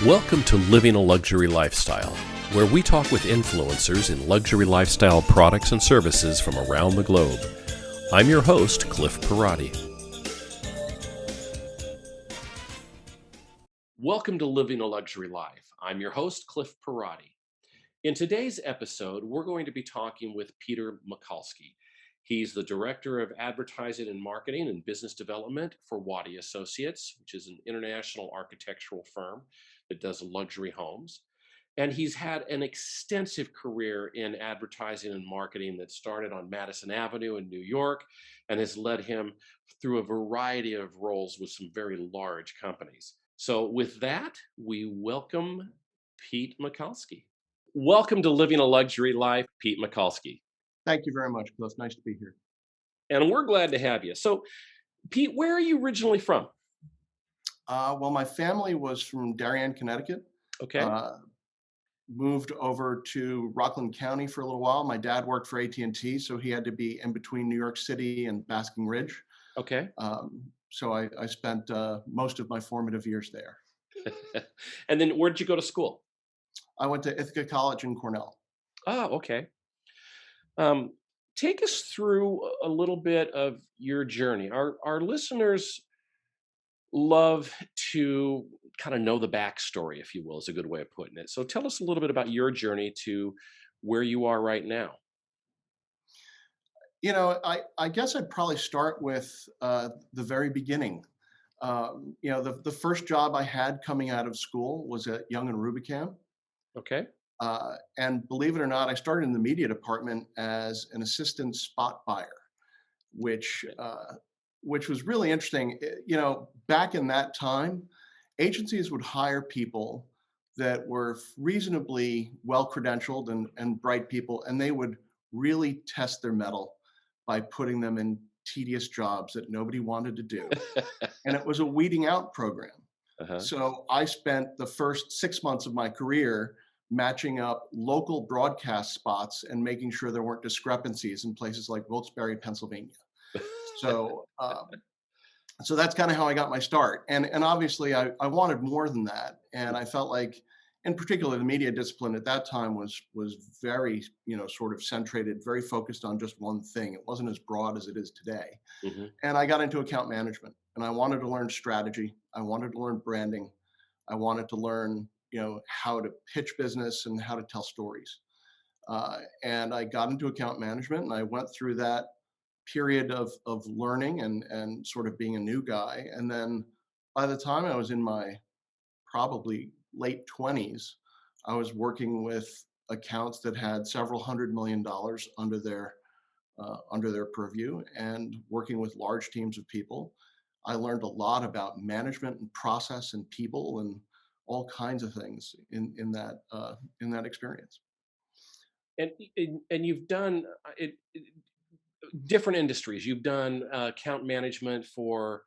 Welcome to Living a Luxury Lifestyle, where we talk with influencers in luxury lifestyle products and services from around the globe. I'm your host, Cliff Perotti. Welcome to Living a Luxury Life. I'm your host, Cliff Perotti. In today's episode, we're going to be talking with Peter Michalsky. He's the Director of Advertising and Marketing and Business Development for Wadia Associates, which is an international architectural firm that does luxury homes. And he's had an extensive career in advertising and marketing that started on Madison Avenue in New York and has led him through a variety of roles with some very large companies. So with that, we welcome Pete Michalsky. Welcome to Living a Luxury Life, Pete Michalsky. Thank you very much, Cliff. Nice to be here. And we're glad to have you. So, Pete, where are you originally from? Well, my family was from Darien, Connecticut. Okay. Moved over to Rockland County for a little while. My dad worked for AT&T, so he had to be in between New York City and Basking Ridge. Okay. So I spent most of my formative years there. And then where did you go to school? I went to Ithaca College in Cornell. Oh, okay. Take us through a little bit of your journey. Our listeners love to kind of know the backstory, if you will, is a good way of putting it. So tell us a little bit about your journey to where you are right now. You know, I guess I'd probably start with the very beginning. The first job I had coming out of school was at Young Rubicam. Okay. And believe it or not, I started in the media department as an assistant spot buyer, which was really interesting. You know, back in that time, agencies would hire people that were reasonably well credentialed and bright people, and they would really test their mettle by putting them in tedious jobs that nobody wanted to do. And it was a weeding out program. Uh-huh. So I spent the first 6 months of my career matching up local broadcast spots and making sure there weren't discrepancies in places like Wilkes-Barre, Pennsylvania. So that's kind of how I got my start. And obviously I wanted more than that. And I felt like, in particular, the media discipline at that time was very, sort of centrated, very focused on just one thing. It wasn't as broad as it is today. Mm-hmm. And I got into account management, and I wanted to learn strategy. I wanted to learn branding. I wanted to learn how to pitch business and how to tell stories. And I got into account management, and I went through that period of learning and sort of being a new guy. And then by the time I was in my probably late 20s, I was working with accounts that had several $100 million under their purview and working with large teams of people. I learned a lot about management and process and people and all kinds of things in that experience. And you've done different industries. You've done account management for.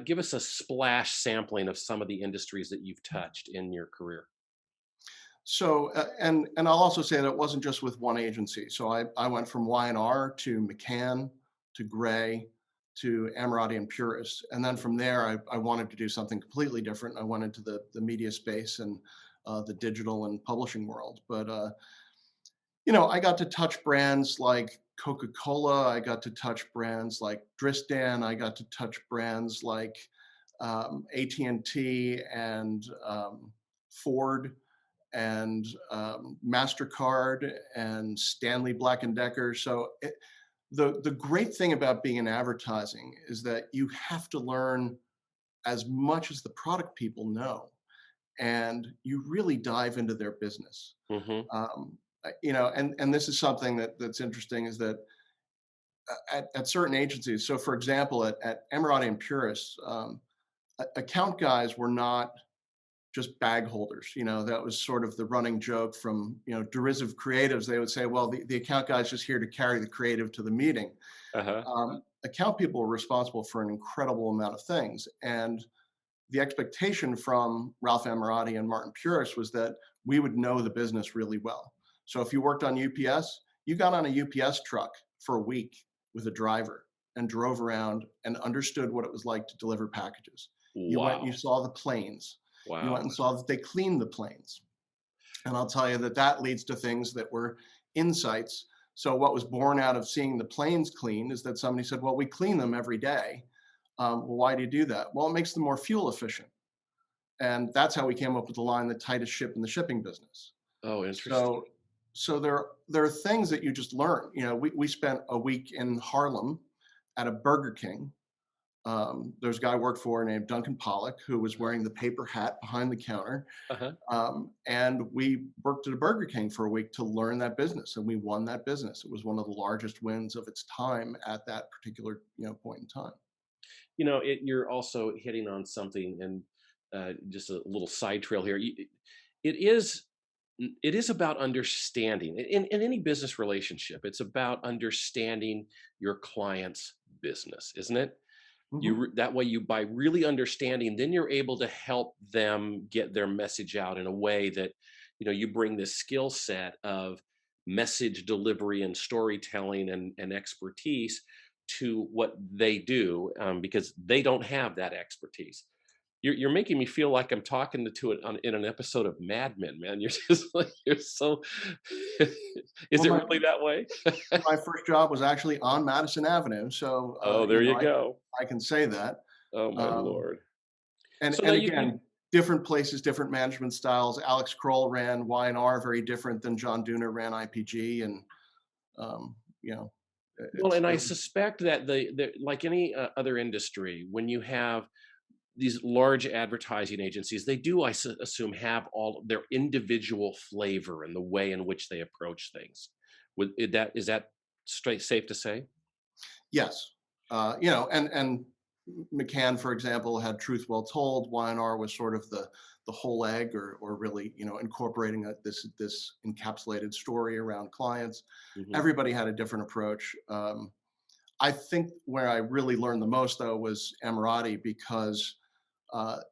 Give us a splash sampling of some of the industries that you've touched in your career. So, and I'll also say that it wasn't just with one agency. So I went from Y&R to McCann to Gray to Ammirati Puris. And then from there, I wanted to do something completely different. I went into the media space and the digital and publishing world. But, I got to touch brands like Coca-Cola. I got to touch brands like Dristan. I got to touch brands like AT&T and Ford and MasterCard and Stanley Black & Decker. So the great thing about being in advertising is that you have to learn as much as the product people know, and you really dive into their business. Mm-hmm. And this is something that's interesting, is that at certain agencies, so for example, at Ammirati Puris, account guys were not just bag holders. That was sort of the running joke from, derisive creatives. They would say, well, the account guy's just here to carry the creative to the meeting. Uh-huh. Account people were responsible for an incredible amount of things. And the expectation from Ralph Ammirati and Martin Puris was that we would know the business really well. So if you worked on UPS, you got on a UPS truck for a week with a driver and drove around and understood what it was like to deliver packages. You went and you saw the planes. You went Wow. and saw that they cleaned the planes. And I'll tell you that that leads to things that were insights. So what was born out of seeing the planes cleaned is that somebody said, well, we clean them every day. Well, why do you do that? Well, it makes them more fuel efficient. And that's how we came up with the line, the tightest ship in the shipping business. Oh, interesting. So, so there are things that you just learn. You know, we spent a week in Harlem at a Burger King. There's a guy I worked for named Duncan Pollock who was wearing the paper hat behind the counter. Uh-huh. And we worked at a Burger King for a week to learn that business, and we won that business. It was one of the largest wins of its time at that particular point in time. You're also hitting on something, and just a little side trail here. It is it is about understanding in any business relationship. It's about understanding your client's business, isn't it? Hmm. That way, you by really understanding, then you're able to help them get their message out in a way that you bring this skill set of message delivery and storytelling and expertise to what they do, because they don't have that expertise. You're making me feel like I'm talking to it in an episode of Mad Men, man. You're just like you're so. Is Well, it my really that way? my first job was actually on Madison Avenue, so Oh, there you go. I can say that. Oh my Um, lord. and So now and you again, different places, different management styles. Alex Kroll ran Y&R, very different than John Dooner ran IPG, and um, you know, well, and I it was suspect that the like any other industry, when you have these large advertising agencies, they do, assume, have all their individual flavor in the way in which they approach things. Is that straight safe to say? yes, and McCann, for example, had Truth Well Told. Y&R was sort of the whole egg, or really, incorporating this encapsulated story around clients. Hmm. Everybody had a different approach. I think where I really learned the most, though, was Ammirati, because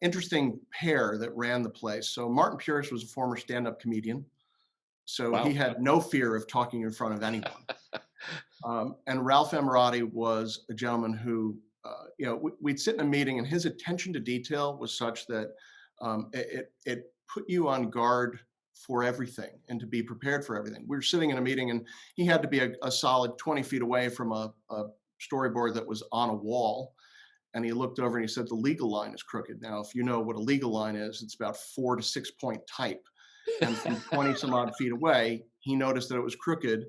interesting pair that ran the place. So Martin Puris was a former stand-up comedian, so he Wow. had no fear of talking in front of anyone. And Ralph Ammirati was a gentleman who, we'd sit in a meeting, and his attention to detail was such that it put you on guard for everything and to be prepared for everything. We were sitting in a meeting, and he had to be a solid 20 feet away from a storyboard that was on a wall. And he looked over and he said, the legal line is crooked. Now, if you know what a legal line is, it's about 4 to 6 point type. And from 20 some odd feet away, he noticed that it was crooked.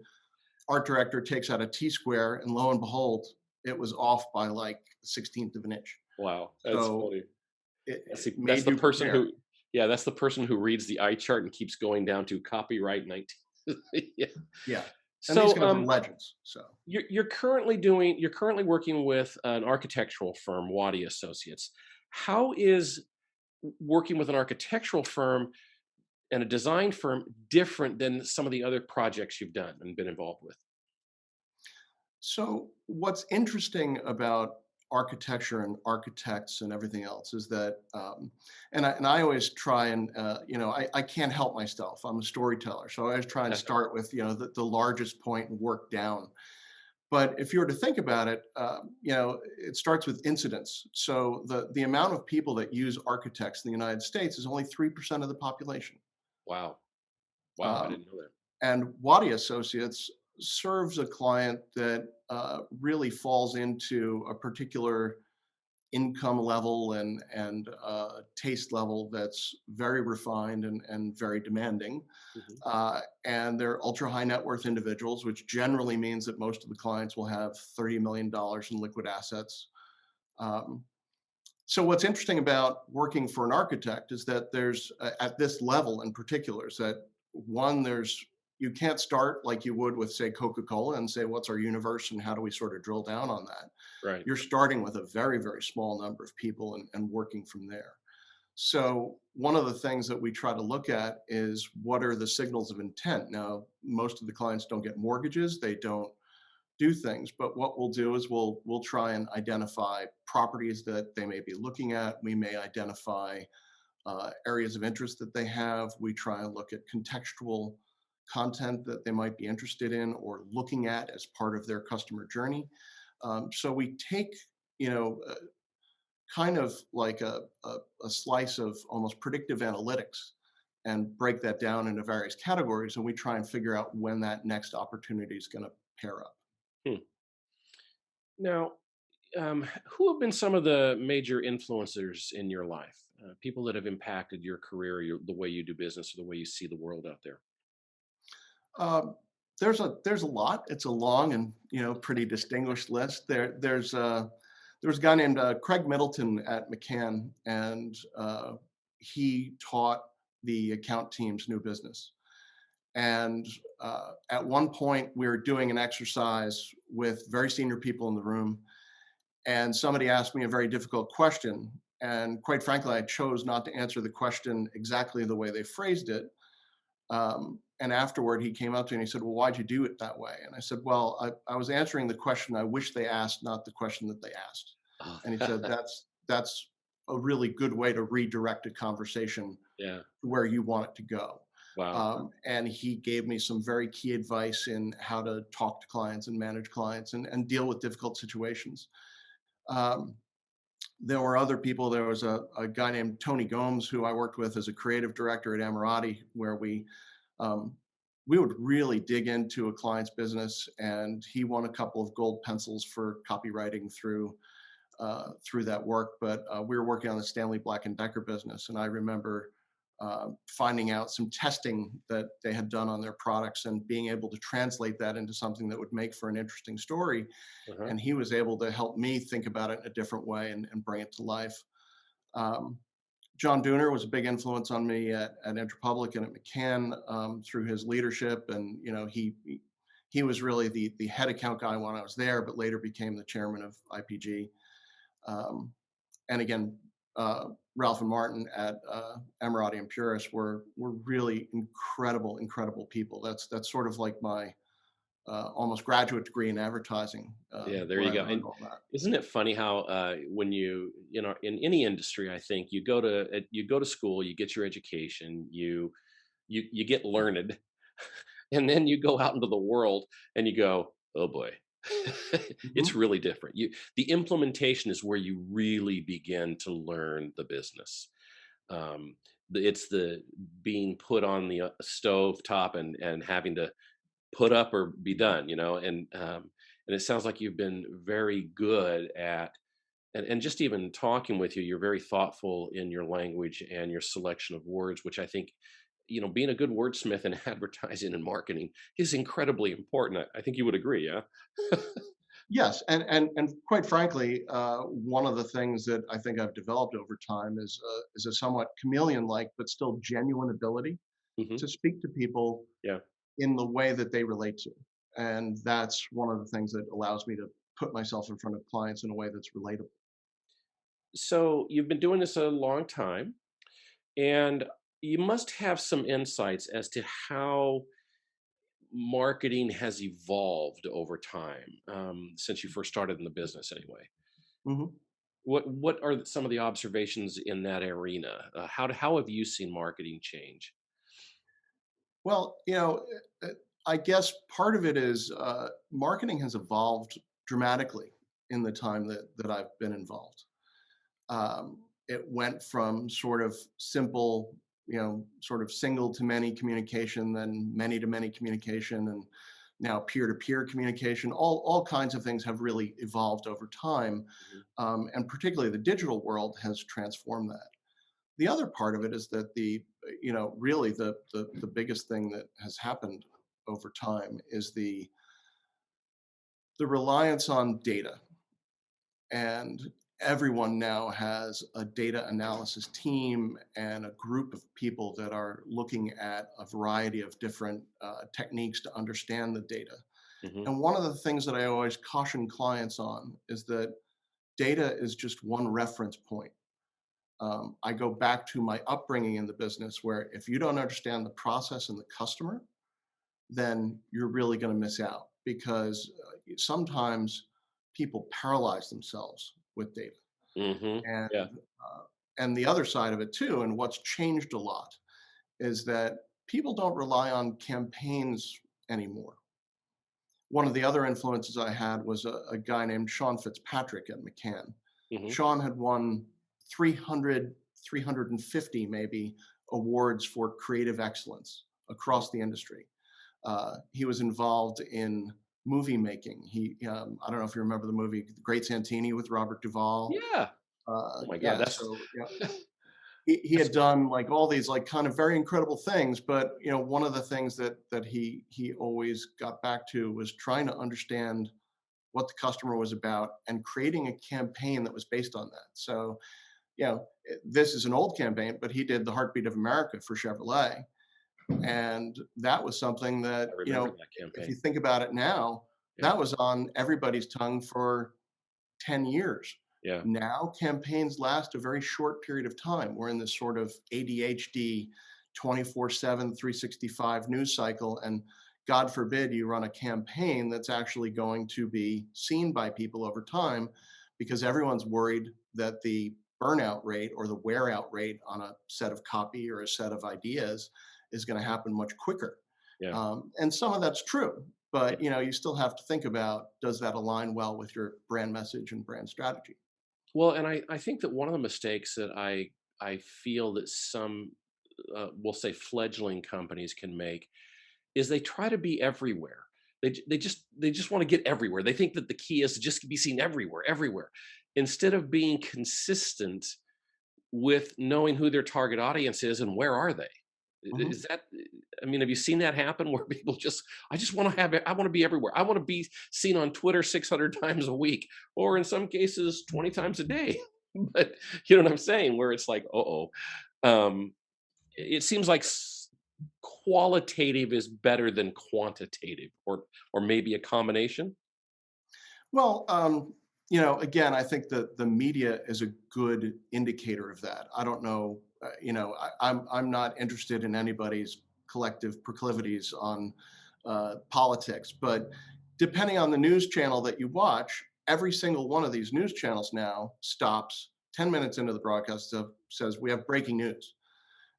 Art director takes out a T-square, and lo and behold, it was off by like a 16th of an inch. Wow, that's So funny. it That's made the you person prepare. who, yeah, that's the person who reads the eye chart and keeps going down to copyright 19. Yeah. Yeah. And these So, guys are legends. So you're currently working with an architectural firm, Wadia Associates. How is working with an architectural firm and a design firm different than some of the other projects you've done and been involved with? So what's interesting about architecture and architects and everything else is that, and I always try and, I can't help myself. I'm a storyteller. So I always try and start with, the largest point and work down. But if you were to think about it, it starts with incidents. So the amount of people that use architects in the United States is only 3% of the population. Wow. Wow, I Um, didn't know that. and Wadia Associates serves a client that really falls into a particular income level and taste level that's very refined and very demanding. Mhm. And they're ultra high net worth individuals, which generally means that most of the clients will have $30 million in liquid assets. Um, so what's interesting about working for an architect is that there's at this level in particular is that one, there's you can't start like you would with, say, Coca-Cola and say, what's our universe and how do we sort of drill down on that? Right. You're starting with a very, very small number of people and working from there. So one of the things that we try to look at is what are the signals of intent. Now, most of the clients don't get mortgages, they don't do things, but what we'll do is we'll try and identify properties that they may be looking at. We may identify areas of interest that they have. We try and look at contextual content that they might be interested in or looking at as part of their customer journey. So we take, you know, kind of like a slice of almost predictive analytics and break that down into various categories. And we try and figure out when that next opportunity is going to pair up. Hmm. Now, who have been some of the major influencers in your life? People that have impacted your career, the way you do business, or the way you see the world out there. Um, there's a lot. It's a long and pretty distinguished list. There was a guy named Craig Middleton at McCann, and he taught the account teams new business. And at one point, we were doing an exercise with very senior people in the room, and somebody asked me a very difficult question. And quite frankly, I chose not to answer the question exactly the way they phrased it. And afterward, he came up to me and he said, "Well, why'd you do it that way?" And I said, "Well, I was answering the question I wish they asked, not the question that they asked." Oh, And he said, "That's a really good way to redirect a conversation yeah. where you want it to go." Wow. And he gave me some very key advice in how to talk to clients and manage clients and deal with difficult situations. Um, there were other people. There was a guy named Tony Gomes who I worked with as a creative director at Ammirati, where um, we would really dig into a client's business, and he won a couple of gold pencils for copywriting through that work. But we were working on the Stanley Black and Decker business, and I remember finding out some testing that they had done on their products and being able to translate that into something that would make for an interesting story. Uh-huh. And he was able to help me think about it in a different way and bring it to life. Um, John Dooner was a big influence on me at Interpublic and at McCann through his leadership, and he was really the head account guy when I was there, but later became the chairman of IPG. Um, and again, Ralph and Martin at Ammirati and Puris were really incredible people. That's sort of like my almost graduate degree in advertising, Yeah, there where you I go. learned And all that. isn't it funny how when in any industry, I think you go to school, you get your education, you get learned, and then you go out into the world and you go, oh boy, it's Mhm. really different. The implementation is where you really begin to learn the business. Um, it's the being put on the stove top and having to put up or be done, and it sounds like you've been very good at and just even talking with you, you're very thoughtful in your language and your selection of words, which I think, being a good wordsmith in advertising and marketing is incredibly important. I think you would agree, yeah? Yes, and quite frankly, one of the things that I think I've developed over time is a somewhat chameleon-like but still genuine ability Hmm. to speak to people Yeah. in the way that they relate to, and that's one of the things that allows me to put myself in front of clients in a way that's relatable. So you've been doing this a long time, and you must have some insights as to how marketing has evolved over time, since you first started in the business anyway. Mhm. What are some of the observations in that arena? How have you seen marketing change? Well, I guess part of it is marketing has evolved dramatically in the time that I've been involved. It went from sort of simple, sort of single to many communication, then many to many communication, and now peer to peer communication. All kinds of things have really evolved over time, Mhm. and particularly the digital world has transformed that. The other part of it is that really the biggest thing that has happened over time is the reliance on data, and everyone now has a data analysis team and a group of people that are looking at a variety of different techniques to understand the data. Mhm. And one of the things that I always caution clients on is that data is just one reference point. I go back to my upbringing in the business, where if you don't understand the process and the customer, then you're really going to miss out, because sometimes people paralyze themselves with data. Mhm. And Yeah. uh, and the other side of it too, and what's changed a lot, is that people don't rely on campaigns anymore. One of the other influences I had was a guy named Sean Fitzpatrick at McCann. Hmm. Sean had won 300, 350 maybe awards for creative excellence across the industry. He was involved in movie making. I don't know if you remember the movie The Great Santini with Robert Duvall. Yeah. Oh my God, Yeah, so yeah, he that's had done like all these like kind of very incredible things, but one of the things that he always got back to was trying to understand what the customer was about and creating a campaign that was based on that. So, this is an old campaign, but he did the Heartbeat of America for Chevrolet. And that was something that, I remember that if you campaign. think about it now, Yeah. that was on everybody's tongue for 10 years. Yeah. Now campaigns last a very short period of time. We're in this sort of ADHD 24/7, 365 news cycle. And God forbid you run a campaign that's actually going to be seen by people over time because everyone's worried that the burnout rate or the wear out rate on a set of copy or a set of ideas is going to happen much quicker. Yeah. And some of that's true, Yeah. but you still have to think about, does that align well with your brand message and brand strategy? Well, and I think that one of the mistakes that I feel that some we'll say fledgling companies can make is they try to be everywhere. They just want to get everywhere. They think that the key is to just be seen everywhere, everywhere, instead of being consistent with knowing who their target audience is and where are they. Mhm. Is that? I mean, have you seen that happen where people I just want to have it. I want to be everywhere. I want to be seen on Twitter 600 times a week, or in some cases 20 times a day. But you know what I'm saying? Where it's like, um, it seems like qualitative is better than quantitative, or maybe a combination. Well, again, I think that the media is a good indicator of that. I don't know, I'm not interested in anybody's collective proclivities on politics, but depending on the news channel that you watch, every single one of these news channels now stops 10 minutes into the broadcast, says we have breaking news.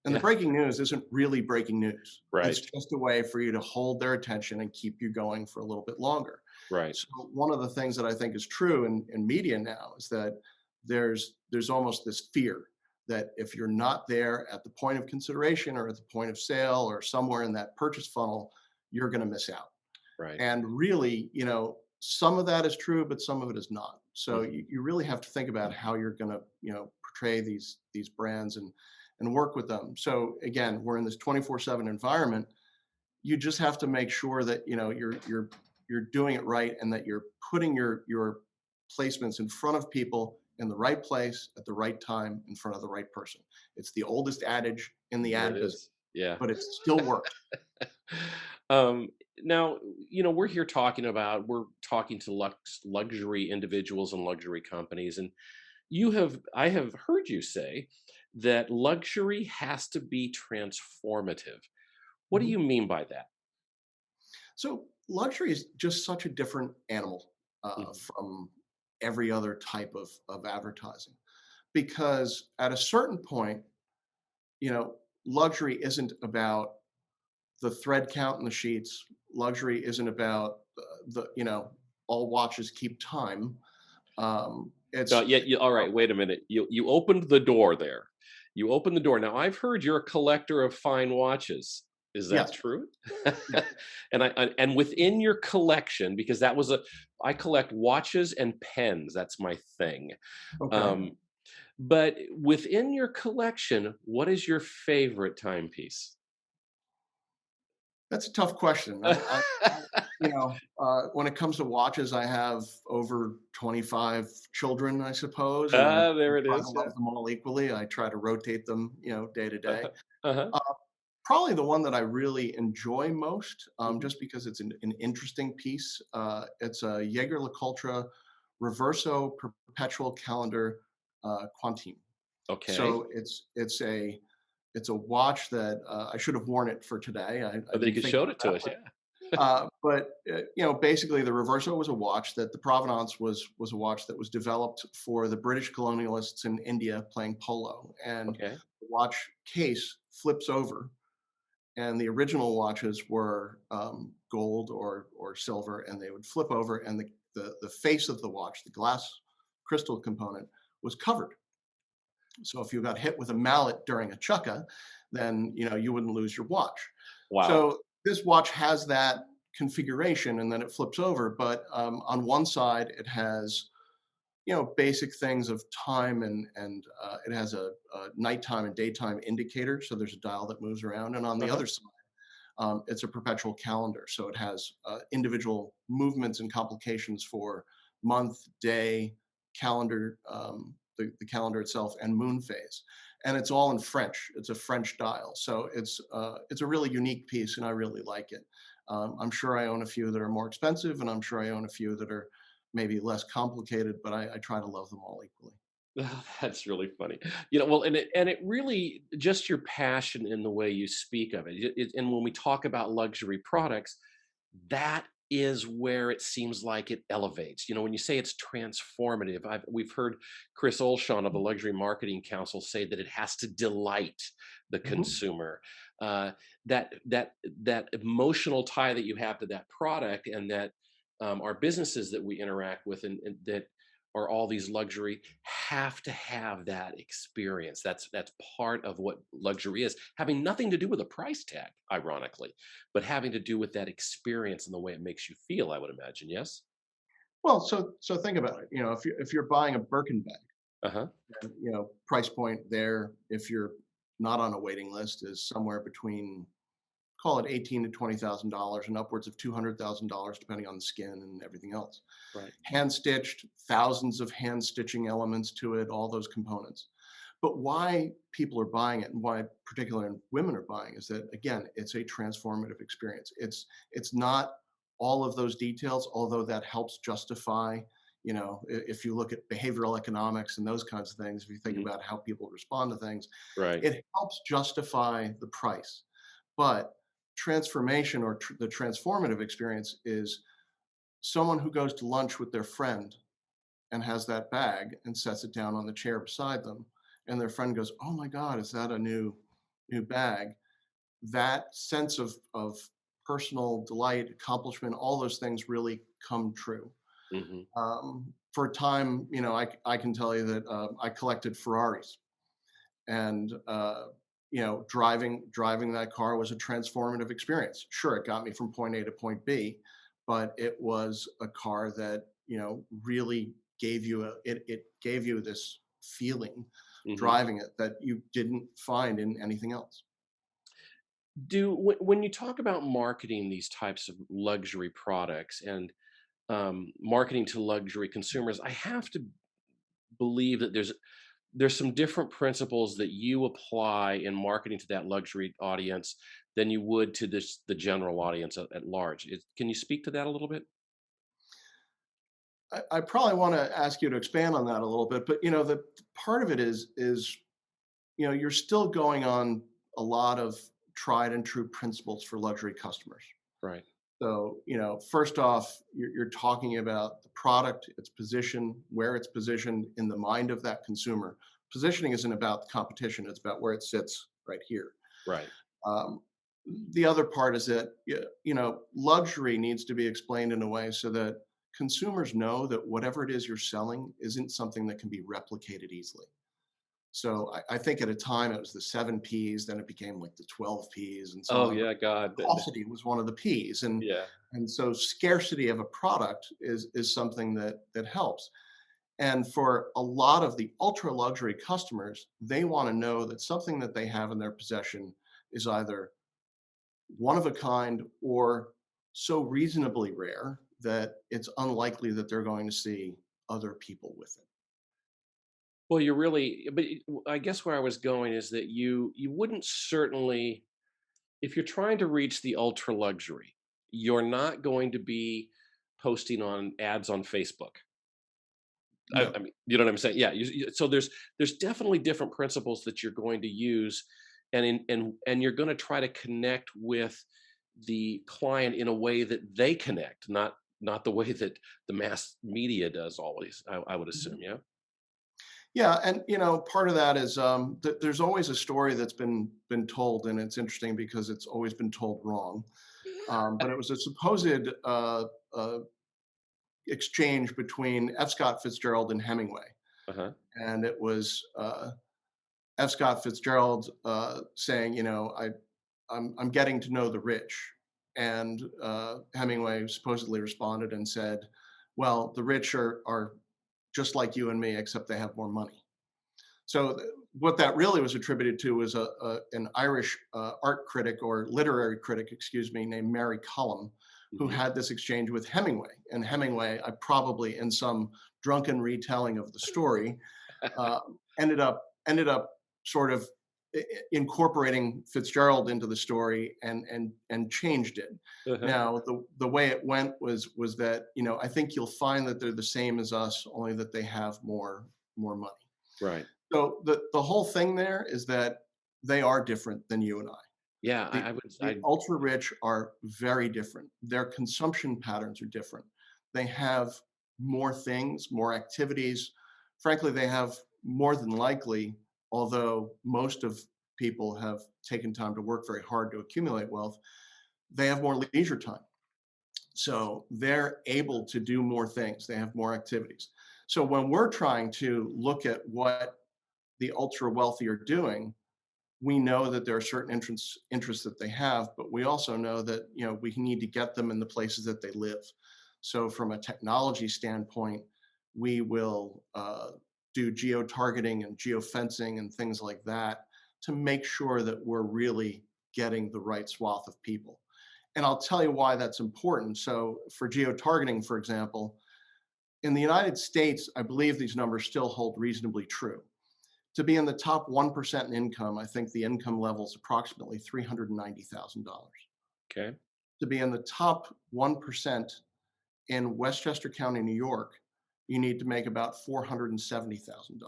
And the Yeah. breaking news isn't really breaking news. It's Right. just a way for you to hold their attention and keep you going for a little bit longer. Right. So one of the things that I think is true in media now is that there's almost this fear that if you're not there at the point of consideration or at the point of sale or somewhere in that purchase funnel, you're going to miss out. Right. And really, some of that is true, but some of it is not. So Mhm. you really have to think about how you're going to, portray these brands and work with them. So again, we're in this 24/7 environment. You just have to make sure that you're doing it right and that you're putting your placements in front of people in the right place at the right time in front of the right person. It's the oldest adage in the There it ad business, is. Yeah. but it still works. um, Now, we're talking to luxury individuals and luxury companies, and I have heard you say that luxury has to be transformative. What do Mhm. you mean by that? So luxury is just such a different animal Mhm. from every other type of advertising because at a certain point, you know, luxury isn't about the thread count in the sheets. Luxury isn't about all watches keep time. No, It's yeah, all right, wait a minute. You opened the door there. You opened the door. Now, I've heard you're a collector of fine watches. Is that yes, true? yeah, And within your collection, because I collect watches and pens. That's my thing. okay. Um, but within your collection, what is your favorite timepiece? That's a tough question. When it comes to watches, I have over 25 children, I suppose, and I There it try to is. love Yeah. them all equally. I try to rotate them, day to day. Uh-huh. Uh-huh. Uh, Probably the one that I really enjoy most, Mhm. just because it's an interesting piece. It's a Jaeger LeCoultre Reverso Perpetual Calendar Quantime. Okay. So it's a watch that I should have worn it for today. I Oh, they didn't could think show about it to that, us. Yeah. but basically the Reverso was a watch that the Provenance was a watch that was developed for the British colonialists in India playing polo, and Okay. the watch case flips over, and the original watches were gold or silver, and they would flip over, and the face of the watch, the glass crystal component, was covered. So if you got hit with a mallet during a chukka, then you wouldn't lose your watch. Wow. So this watch has that configuration, and then it flips over. But on one side, it has basic things of time, and it has a nighttime and daytime indicator. So there's a dial that moves around, and on the Uh-huh. other side, it's a perpetual calendar. So it has individual movements and complications for month, day, calendar, the calendar itself, and moon phase. And it's all in French. It's a French dial. So it's a really unique piece, and I really like it. I'm sure I own a few that are more expensive, and I'm sure I own a few that are maybe less complicated, but I try to love them all equally. That's really funny. Well, and it really just your passion in the way you speak of it. And when we talk about luxury products, that is where it seems like it elevates. When you say it's transformative, we've heard Chris Olshan of the Luxury Marketing Council say that it has to delight the Mhm. consumer. Uh, that emotional tie that you have to that product, and that our businesses that we interact with, and that are all these luxury, have to have that experience. That's part of what luxury is, having nothing to do with a price tag, ironically, but having to do with that experience and the way it makes you feel, I would imagine. Yes. Well, so think about it. If you're buying a Birkin bag, Uh-huh. and price point there, if you're not on a waiting list, is somewhere between, call it 18 to $20,000, and upwards of $200,000 depending on the skin and everything else. Right. Hand stitched, thousands of hand stitching elements to it, all those components. But why people are buying it, and why particularly women are buying, is that again, it's a transformative experience. It's not all of those details, although that helps justify. If you look at behavioral economics and those kinds of things, if you think Hmm. about how people respond to things, Right. it helps justify the price. But transformation, or the transformative experience, is someone who goes to lunch with their friend and has that bag and sets it down on the chair beside them, and their friend goes, "Oh my god, is that a new bag?" That sense of personal delight, accomplishment, all those things really come true. Hmm. For a time, I can tell you that I collected Ferraris, and driving that car was a transformative experience. Sure, it got me from point A to point B, but it was a car that really gave you it gave you this feeling Hmm. driving it that you didn't find in anything else. When you talk about marketing these types of luxury products, and marketing to luxury consumers, I have to believe that there's some different principles that you apply in marketing to that luxury audience than you would to the general audience at large. Can you speak to that a little bit? I probably want to ask you to expand on that a little bit, but the part of it is you're still going on a lot of tried and true principles for luxury customers. Right. So, first off, you're talking about the product, its position, where it's positioned in the mind of that consumer. Positioning isn't about competition, it's about where it sits right here. Right. Um, the other part is that, luxury needs to be explained in a way so that consumers know that whatever it is you're selling isn't something that can be replicated easily. So I think at a time it was the seven P's, then it became like the 12 P's and so Oh on. But yeah, God. paucity was one of the P's, Yeah. and so scarcity of a product is something that helps. And for a lot of the ultra luxury customers, they want to know that something that they have in their possession is either one of a kind or so reasonably rare that it's unlikely that they're going to see other people with it. Well, you're really, but I guess where I was going is that you wouldn't certainly, if you're trying to reach the ultra luxury, you're not going to be posting on ads on Facebook. I No. mean, you know what I'm saying? Yeah. So there's definitely different principles that you're going to use, and you're going to try to connect with the client in a way that they connect, not the way that the mass media does always. I would assume. Mhm. Yeah. Yeah, and part of that is there's always a story that's been told, and it's interesting because it's always been told wrong. But it was a supposed uh, exchange between F. Scott Fitzgerald and Hemingway. Uh-huh. And it was F. Scott Fitzgerald saying, I'm getting to know the rich. And Hemingway supposedly responded and said, well, the rich are just like you and me, except they have more money. So what that really was attributed to was an Irish art critic or literary critic, excuse me, named Mary Cullum, who Hmm. had this exchange with Hemingway. And Hemingway, I probably in some drunken retelling of the story, uh, ended up sort of incorporating Fitzgerald into the story and changed it. Uh-huh. Now the way it went was that I think you'll find that they're the same as us, only that they have more money. Right. So the whole thing there is that they are different than you and I. Yeah, The I would. the ultra rich are very different. Their consumption patterns are different. They have more things, more activities. Frankly, they have more than likely, although most of people have taken time to work very hard to accumulate wealth, they have more leisure time. So they're able to do more things. They have more activities. So when we're trying to look at what the ultra wealthy are doing, we know that there are certain interests that they have, but we also know that we need to get them in the places that they live. So from a technology standpoint, we will do geo-targeting and geofencing and things like that to make sure that we're really getting the right swath of people. And I'll tell you why that's important. So for geo-targeting, for example, in the United States, I believe these numbers still hold reasonably true. To be in the top 1% in income, I think the income level is approximately $390,000. Okay. To be in the top 1% in Westchester County, New York, you need to make about $470,000.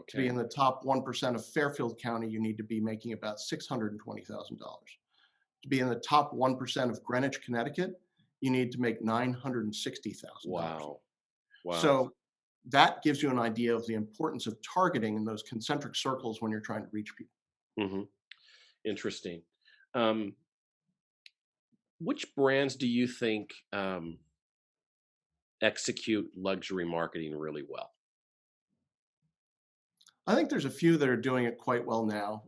To be Okay. in the top 1% of Fairfield County, you need to be making about $620,000. To be in the top 1% of Greenwich, Connecticut, you need to make $960,000. Wow. Wow. So that gives you an idea of the importance of targeting in those concentric circles when you're trying to reach people. Hmm. Interesting. Um, which brands do you think execute luxury marketing really well? I think there's a few that are doing it quite well now.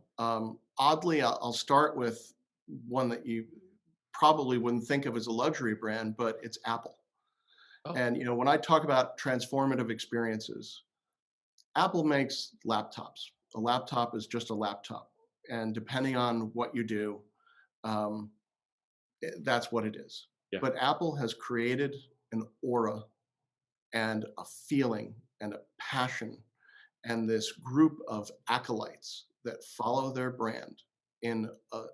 Oddly, I'll start with one that you probably wouldn't think of as a luxury brand, but it's Apple. Oh, And when I talk about transformative experiences, Apple makes laptops. A laptop is just a laptop, and depending on what you do, um, that's what it is. yeah. But Apple has created an aura and a feeling and a passion and this group of acolytes that follow their brand in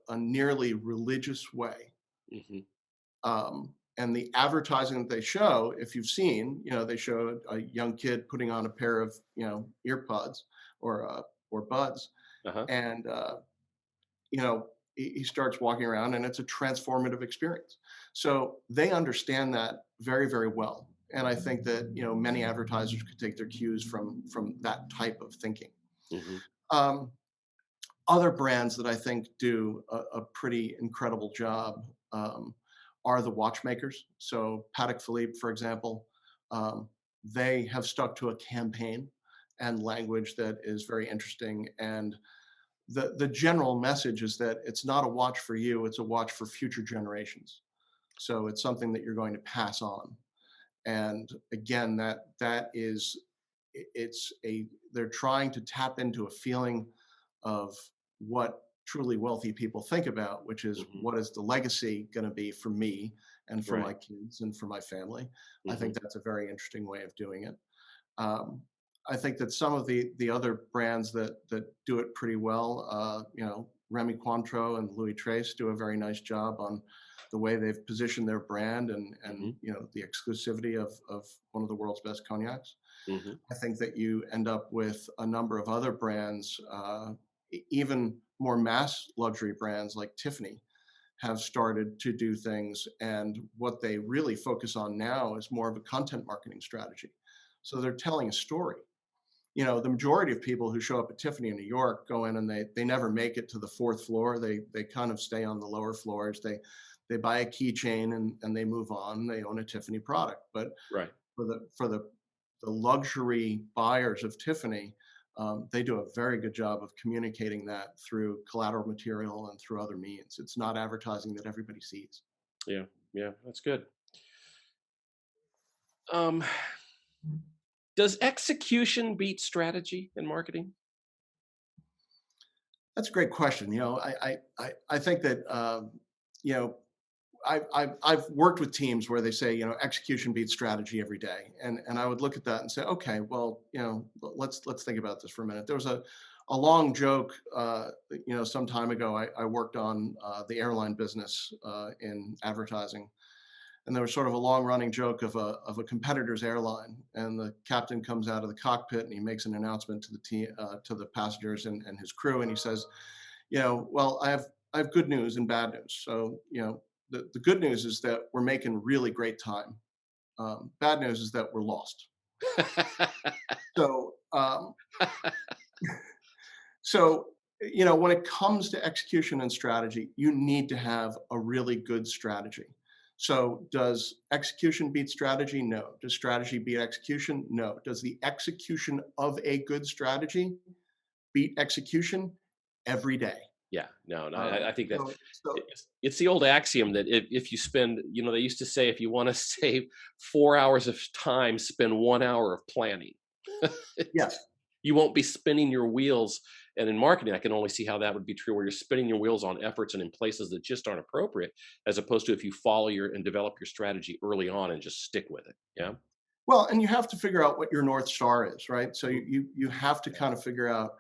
a nearly religious way. Hmm. And the advertising that they show, if you've seen, they show a young kid putting on a pair of, earpods or buds, Uh-huh. and he starts walking around, and it's a transformative experience. So they understand that very, very well. And I think that many advertisers could take their cues from that type of thinking. Hmm. Um, Other brands that I think do a pretty incredible job are the watchmakers. So Patek Philippe, for example, um, they have stuck to a campaign and language that is very interesting. And the general message is that it's not a watch for you; it's a watch for future generations. So it's something that you're going to pass on. And again, that is it's a they're trying to tap into a feeling of what truly wealthy people think about, which is Hmm. what is the legacy going to be for me and for my Right. kids and for my family. I Hmm. think that's a very interesting way of doing it. Um, I think that some of the other brands that do it pretty well, Remy Cointreau and Louis Trace do a very nice job on the way they've positioned their brand and Hmm. the exclusivity of one of the world's best cognacs. Hmm. I think that you end up with a number of other brands, even more mass luxury brands like Tiffany have started to do things. And what they really focus on now is more of a content marketing strategy. So they're telling a story. The majority of people who show up at Tiffany in New York go in and they never make it to the fourth floor. They kind of stay on the lower floors. They buy a keychain and they move on. They own a Tiffany product. But Right. for the the luxury buyers of Tiffany, they do a very good job of communicating that through collateral material and through other means. It's not advertising that everybody sees. Yeah, yeah, that's good. Um, does execution beat strategy in marketing? That's a great question. I think that you know I've worked with teams where they say, execution beats strategy every day, and I would look at that and say, okay, well, let's think about this for a minute. There was a long joke, some time ago. I worked on the airline business in advertising, and there was sort of a long running joke of a competitor's airline, and the captain comes out of the cockpit and he makes an announcement to the team, to the passengers and his crew, and he says, well, I have good news and bad news. So, the good news is that we're making really great time. Bad news is that we're lost. So, so when it comes to execution and strategy, you need to have a really good strategy. So, does execution beat strategy? No. Does strategy beat execution? No. Does the execution of a good strategy beat execution? Every day. Yeah, no, no, I think that So it's the old axiom that if you spend, they used to say if you want to save 4 hours of time, spend 1 hour of planning. yes. You won't be spinning your wheels. And in marketing, I can only see how that would be true, where you're spinning your wheels on efforts and in places that just aren't appropriate, as opposed to if you follow your and develop your strategy early on and just stick with it. Yeah. Well, and you have to figure out what your North Star is, right? So Mm, you have to yeah. kind of figure out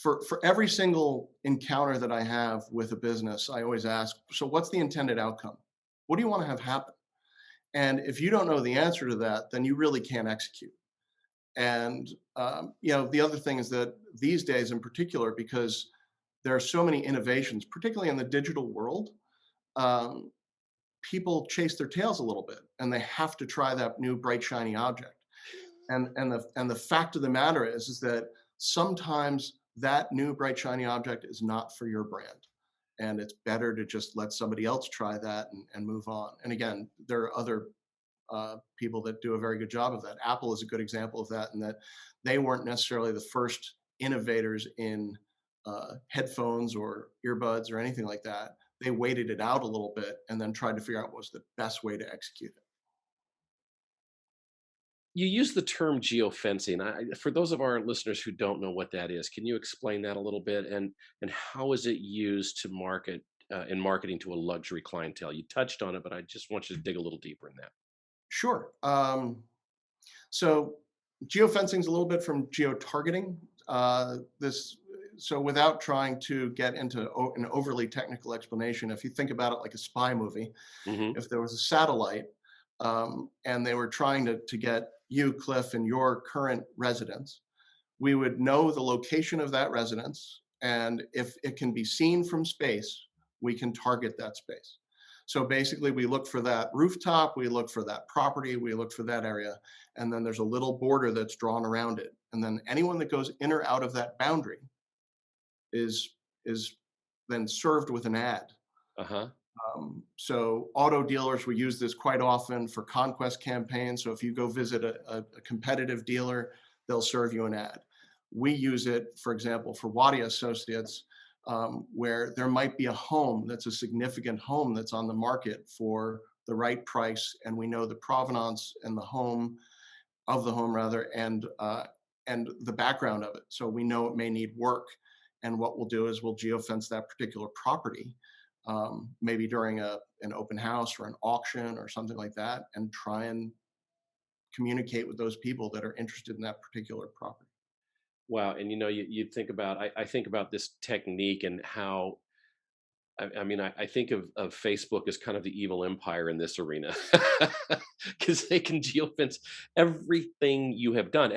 for every single encounter that I have with a business, I always ask, so what's the intended outcome? What do you want to have happen? And if you don't know the answer to that, then you really can't execute. And the other thing is that these days, in particular, because there are so many innovations, particularly in the digital world, um, people chase their tails a little bit, and they have to try that new bright shiny object. And the fact of the matter is that sometimes that new bright shiny object is not for your brand, and it's better to just let somebody else try that and move on. And again, there are other people that do a very good job of that. Apple is a good example of that, in that they weren't necessarily the first innovators in headphones or earbuds or anything like that. They waited it out a little bit and then tried to figure out what was the best way to execute it. You use the term geofencing. For those of our listeners who don't know what that is, can you explain that a little bit, and how is it used to market in marketing to a luxury clientele? You touched on it, but I just want you to dig a little deeper in that. Sure. So geofencing is a little bit from geo-targeting. This so without trying to get into an overly technical explanation, if you think about it like a spy movie, Hmm. if there was a satellite and they were trying to get you, Cliff, in your current residence, we would know the location of that residence, and if it can be seen from space, we can target that space. So basically, we look for that rooftop, we look for that property, we look for that area, and then there's a little border that's drawn around it. And then anyone that goes in or out of that boundary is then served with an ad. Uh huh. So auto dealers, we use this quite often for conquest campaigns. So if you go visit a competitive dealer, they'll serve you an ad. We use it, for example, for Wadia Associates, where there might be a home that's a significant home that's on the market for the right price, and we know the provenance and the home of the home rather, and the background of it. So we know it may need work, and what we'll do is we'll geofence that particular property, maybe during an open house or an auction or something like that, and try and communicate with those people that are interested in that particular property. Wow. And you think about, I think about this technique and how, I mean, I think of Facebook as kind of the evil empire in this arena, because they can geofence everything you have done,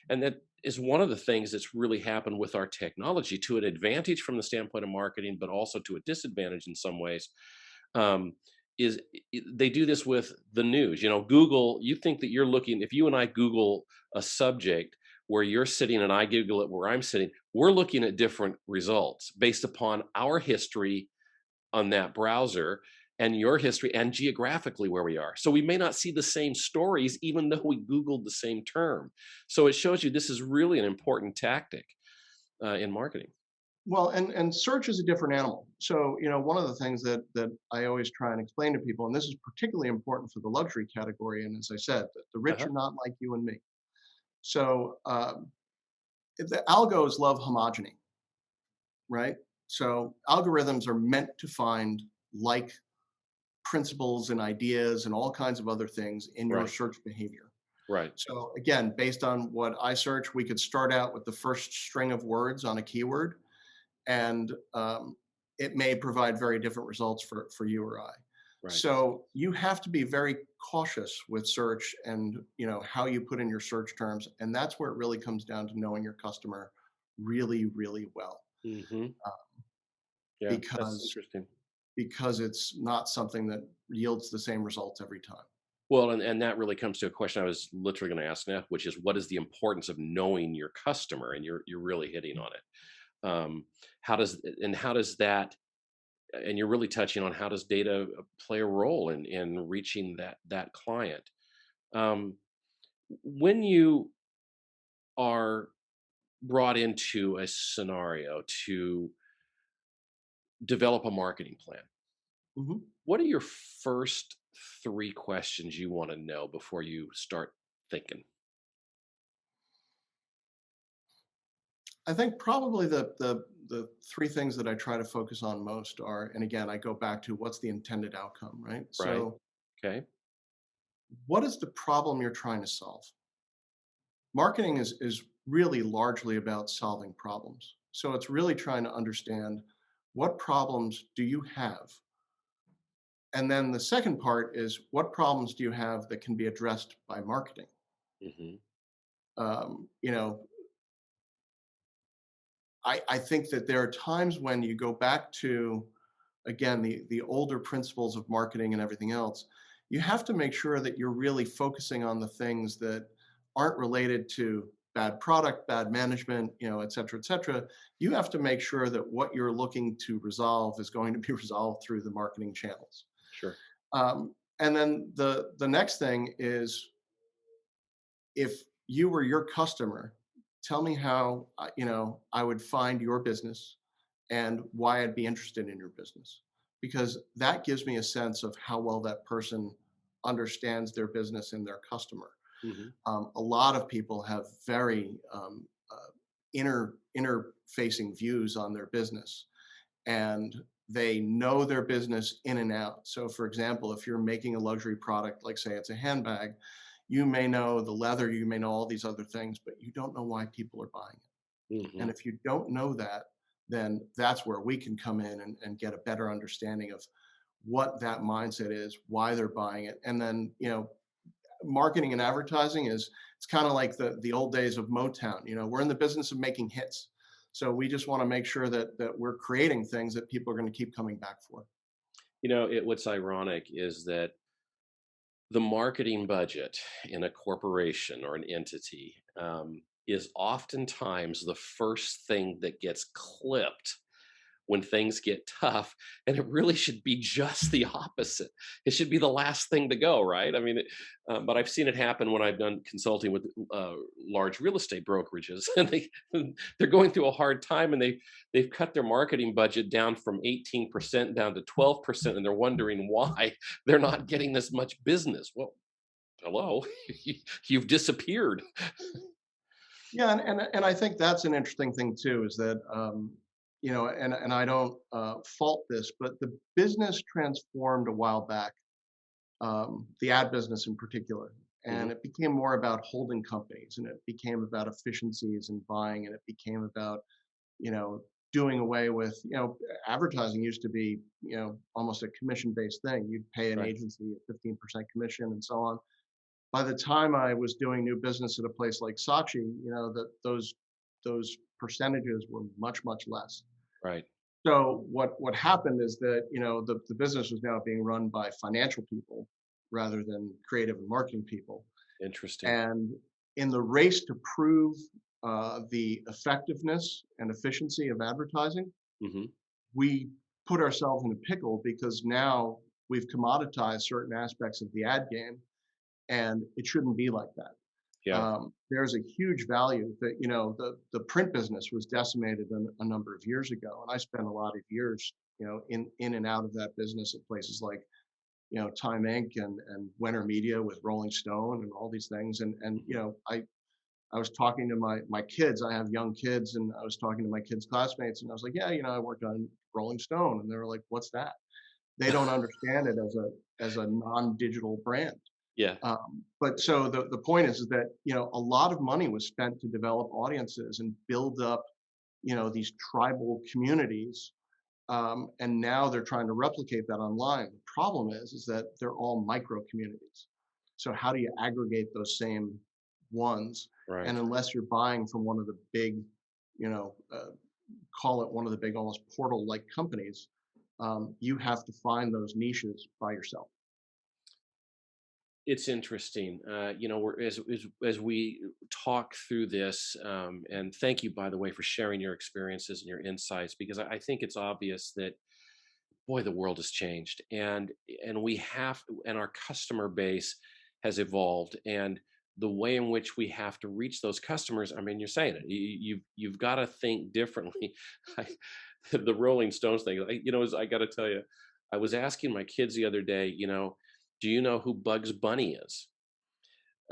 and that is one of the things that's really happened with our technology, to an advantage from the standpoint of marketing, but also to a disadvantage in some ways. Um, they do this with the news? Google. You think that you're looking, if you and I Google a subject where you're sitting and I Google it where I'm sitting, we're looking at different results based upon our history on that browser. and your history and geographically where we are. So we may not see the same stories, even though we Googled the same term. So it shows you this is really an important tactic in marketing. Well, and search is a different animal. So, one of the things that I always try and explain to people, and this is particularly important for the luxury category, and as I said, the rich Uh-huh. are not like you and me. So, the algos love homogeny, right? So algorithms are meant to find like principles and ideas and all kinds of other things in your Right. search behavior. Right. So again, based on what I search, we could start out with the first string of words on a keyword, and it may provide very different results for you or I. Right. So you have to be very cautious with search and how you put in your search terms, and that's where it really comes down to knowing your customer really, really well, Hmm. uh, Yeah, that's because interesting. it's not something that yields the same results every time. Well, and that really comes to a question I was literally going to ask now, which is what is the importance of knowing your customer? And you're really hitting on it. How does that, and you're really touching on how does data play a role in reaching that client? Um, when you are brought into a scenario to develop a marketing plan, Mhm. what are your first three questions you want to know before you start thinking? I think probably the three things that I try to focus on most are, and again, I go back to what's the intended outcome, right? Right. So, Okay. what is the problem you're trying to solve? Marketing is really largely about solving problems. So it's really trying to understand what problems do you have? And then the second part is what problems do you have that can be addressed by marketing? Hmm. Um, you know, I think that there are times when you go back to, again, the older principles of marketing and everything else. You have to make sure that you're really focusing on the things that aren't related to bad product, bad management, et cetera, et cetera. You have to make sure that what you're looking to resolve is going to be resolved through the marketing channels. Sure. And then the next thing is, if you were your customer, tell me how I would find your business and why I'd be interested in your business, because that gives me a sense of how well that person understands their business and their customer. Hmm. A lot of people have very inner facing views on their business, and they know their business in and out. So, for example, if you're making a luxury product, like say it's a handbag, you may know the leather, you may know all these other things, but you don't know why people are buying it. And Hmm. if you don't know that, then that's where we can come in and get a better understanding of what that mindset is, why they're buying it. And then, marketing and advertising it's kind of like the old days of Motown. We're in the business of making hits. So we just want to make sure that we're creating things that people are going to keep coming back for. What's ironic is that the marketing budget in a corporation or an entity is oftentimes the first thing that gets clipped when things get tough, and it really should be just the opposite. It should be the last thing to go, right? I mean, but I've seen it happen when I've done consulting with large real estate brokerages, and they're going through a hard time, and they've cut their marketing budget down from 18% down to 12%, and they're wondering why they're not getting this much business. Well, hello, you've disappeared. Yeah, and I think that's an interesting thing too, is that and I don't fault this, but the business transformed a while back, the ad business in particular, Hmm. and it became more about holding companies, and it became about efficiencies and buying, and it became about you know doing away with advertising used to be almost a commission based thing. You'd pay an Right. agency a 15% commission and so on. By the time I was doing new business at a place like Saatchi, that those percentages were much, much less. Right. So what happened is that the business was now being run by financial people rather than creative and marketing people. Interesting. And in the race to prove the effectiveness and efficiency of advertising, Hmm. we put ourselves in a pickle, because now we've commoditized certain aspects of the ad game, and it shouldn't be like that. Yeah. There's a huge value that, the print business was decimated a number of years ago, and I spent a lot of years, in and out of that business at places like, Time Inc. and Wenner Media with Rolling Stone and all these things. And I was talking to my kids. I have young kids, and I was talking to my kids' classmates, and I was like, yeah, I worked on Rolling Stone, and they were like, what's that? They don't understand it as a non-digital brand. Yeah. But so the point is that a lot of money was spent to develop audiences and build up these tribal communities, and now they're trying to replicate that online. The problem is that they're all micro communities. So how do you aggregate those same ones? And Right. unless you're buying from one of the big, you know, uh, call it one of the big almost portal-like companies, you have to find those niches by yourself. It's interesting. We're as we talk through this, and thank you, by the way, for sharing your experiences and your insights, because I think it's obvious that, boy, the world has changed, and we have, and our customer base has evolved, and the way in which we have to reach those customers. I mean, you're saying it. You've got to think differently. I, the Rolling Stones thing. I got to tell you, I was asking my kids the other day. Do you know who Bugs Bunny is?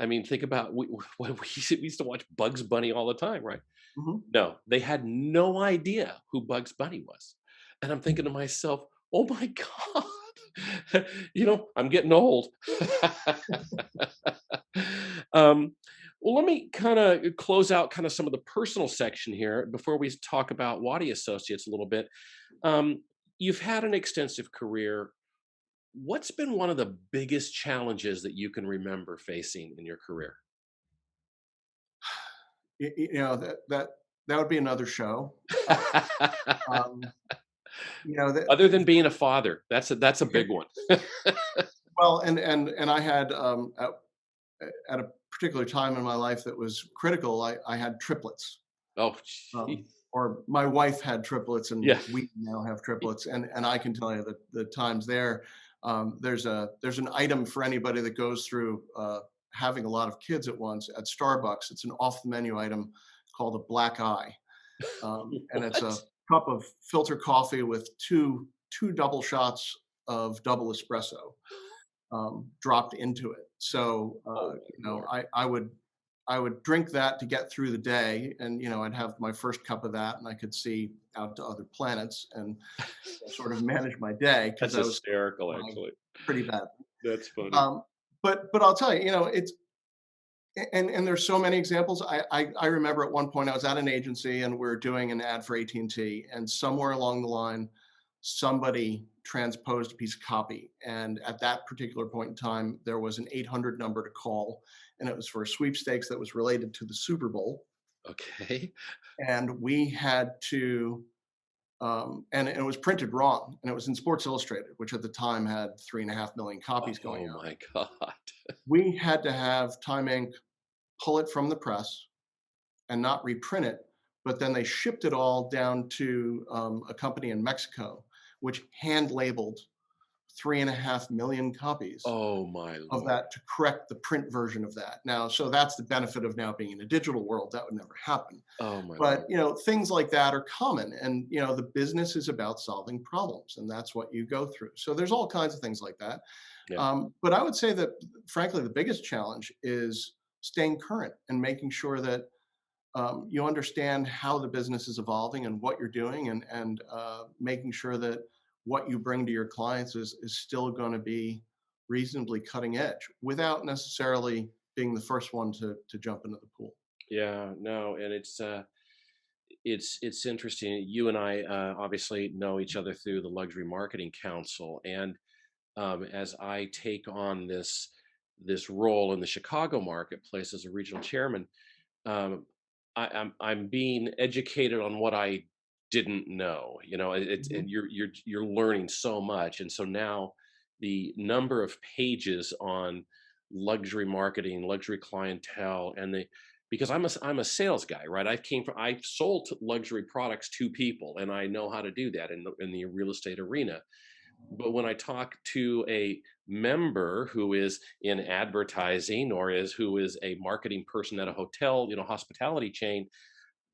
I mean, think about we used to watch Bugs Bunny all the time, right? Mhm. No, they had no idea who Bugs Bunny was. And I'm thinking to myself, "Oh my god." I'm getting old. um, well, let me kind of close out kind of some of the personal section here before we talk about Wadia Associates a little bit. Um, you've had an extensive career. What's been one of the biggest challenges that you can remember facing in your career? That would be another show. Um, you know that Other than being a father, that's a big one. well, and I had at a particular time in my life that was critical. I had triplets. Oh, Um, gee. or my wife had triplets, and Yeah. we now have triplets. And I can tell you that the times there, there's an item for anybody that goes through having a lot of kids at once at Starbucks. It's an off the menu item called a black eye, and it's a What? cup of filter coffee with two double shots of double espresso dropped into it. So Oh my lord. I would drink that to get through the day, and I'd have my first cup of that, and I could see out to other planets and sort of manage my day because That's I was hysterical, flying actually. pretty bad. That's funny. But I'll tell you, it's and there's so many examples. I remember at one point I was at an agency and we're doing an ad for AT&T, and somewhere along the line, somebody transposed a piece of copy. And at that particular point in time, there was an 800 number to call, and it was for a sweepstakes that was related to the Super Bowl. Okay. And we had to, and it was printed wrong, and it was in Sports Illustrated, which at the time had 3.5 million copies going Oh out. my god. We had to have Time Inc. pull it from the press and not reprint it. But then they shipped it all down to a company in Mexico, which hand labeled 3.5 million copies Oh my of lord. that to correct the print version of that. Now, so that's the benefit of now being in a digital world. That would never happen. Oh my But lord. things like that are common, and the business is about solving problems, and that's what you go through. So there's all kinds of things like that. Yeah. But I would say that, frankly, the biggest challenge is staying current and making sure that you understand how the business is evolving and what you're doing, and making sure that what you bring to your clients is still going to be reasonably cutting edge without necessarily being the first one to jump into the pool. Yeah, no, and it's interesting. You and I obviously know each other through the Luxury Marketing Council, and as I take on this role in the Chicago marketplace as a regional chairman, um, I'm being educated on what I didn't know. Mhm. And you're learning so much, and so now the number of pages on luxury marketing, luxury clientele, and the because I'm a sales guy, right? I've sold luxury products to people, and I know how to do that in the real estate arena. But when I talk to a member who is in advertising or who is a marketing person at a hotel, hospitality chain,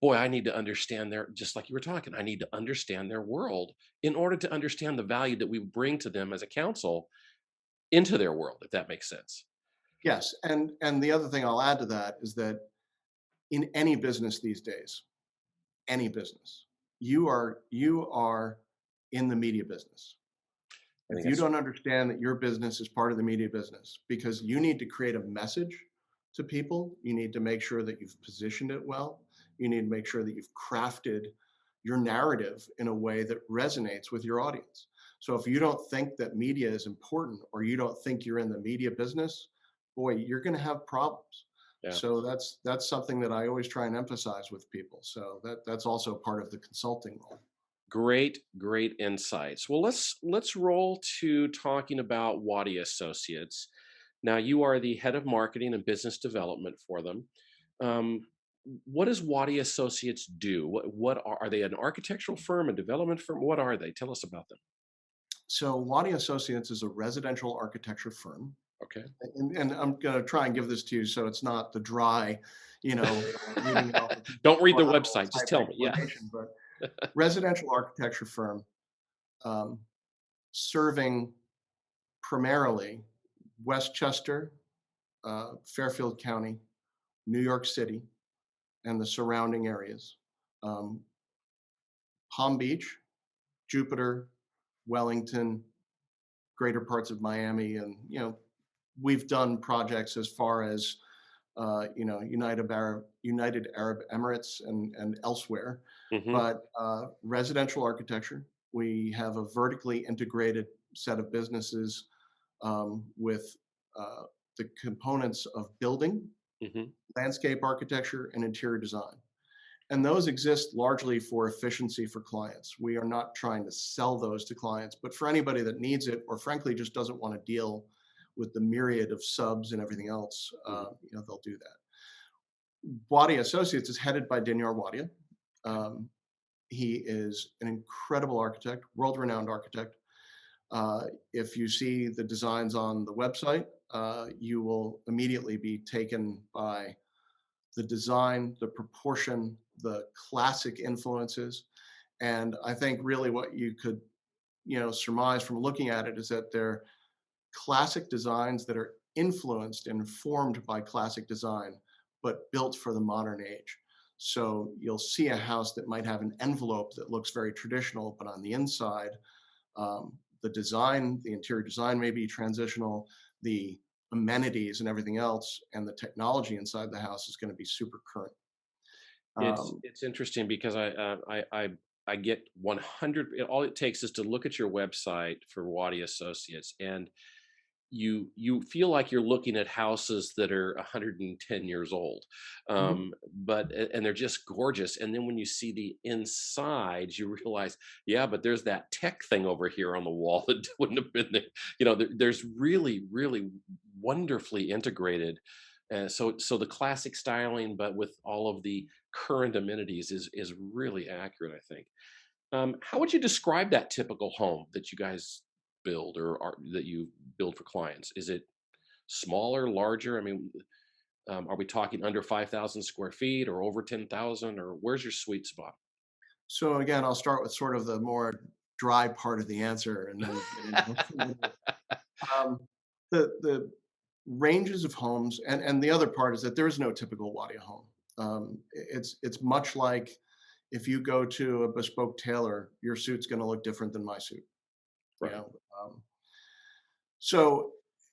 boy, I need to understand their, just like you were talking, I need to understand their world in order to understand the value that we bring to them as a council into their world, if that makes sense. Yes, and the other thing I'll add to that is that in any business these days, any business, you are in the media business. I If think you that's don't understand that your business is part of the media business, because you need to create a message to people, you need to make sure that you've positioned it well, you need to make sure that you've crafted your narrative in a way that resonates with your audience. So if you don't think that media is important or you don't think you're in the media business, boy, you're going to have problems. yeah. So that's something that I always try and emphasize with people. So that's also part of the consulting role. Great, great insights. Well, let's roll to talking about Wadia Associates. Now, you are the head of marketing and business development for them. Um, what does Wadia Associates do? What are they? An architectural firm, a development firm? What are they? Tell us about them. So Wadia Associates is a residential architecture firm. Okay. And I'm going to try and give this to you so it's not the dry, reading it off a piece of Don't read the collateral website. Just type tell me. Yeah. explanation, but residential architecture firm, um, serving primarily Westchester, Fairfield County, New York City, and the surrounding areas. Um, Palm Beach, Jupiter, Wellington, greater parts of Miami, and we've done projects as far as United Arab Emirates and elsewhere. Hmm. But residential architecture, we have a vertically integrated set of businesses with uh, the components of building, Hmm. landscape architecture, and interior design. And those exist largely for efficiency for clients. We are not trying to sell those to clients, but for anybody that needs it or frankly just doesn't want to deal with the myriad of subs and everything else, they'll do that. Wadia Associates is headed by Dinyar Wadia. Um, he is an incredible architect, world-renowned architect. If you see the designs on the website, you will immediately be taken by the design, the proportion, the classic influences. And I think really what you could, surmise from looking at it is that they're classic designs that are influenced and informed by classic design, but built for the modern age. So you'll see a house that might have an envelope that looks very traditional, but on the inside, the design, the interior design may be transitional, the amenities and everything else, and the technology inside the house is going to be super current. Um, It's interesting because I get 100. All it takes is to look at your website for Wadia Associates, and you feel like you're looking at houses that are 110 years old, mhm. and they're just gorgeous. And then when you see the insides, you realize, yeah, but there's that tech thing over here on the wall that wouldn't have been there. There's really wonderfully integrated. So the classic styling, but with all of the current amenities, is really accurate, I think. How would you describe that typical home that you guys build that you build for clients? Is it smaller, larger? I mean, are we talking under 5,000 square feet or over 10,000, or where's your sweet spot? So again, I'll start with sort of the more dry part of the answer and then get into um, the ranges of homes, and the other part is that there is no typical Wadia home. It's much like if you go to a bespoke tailor, your suit's going to look different than my suit. You Right. know, um, so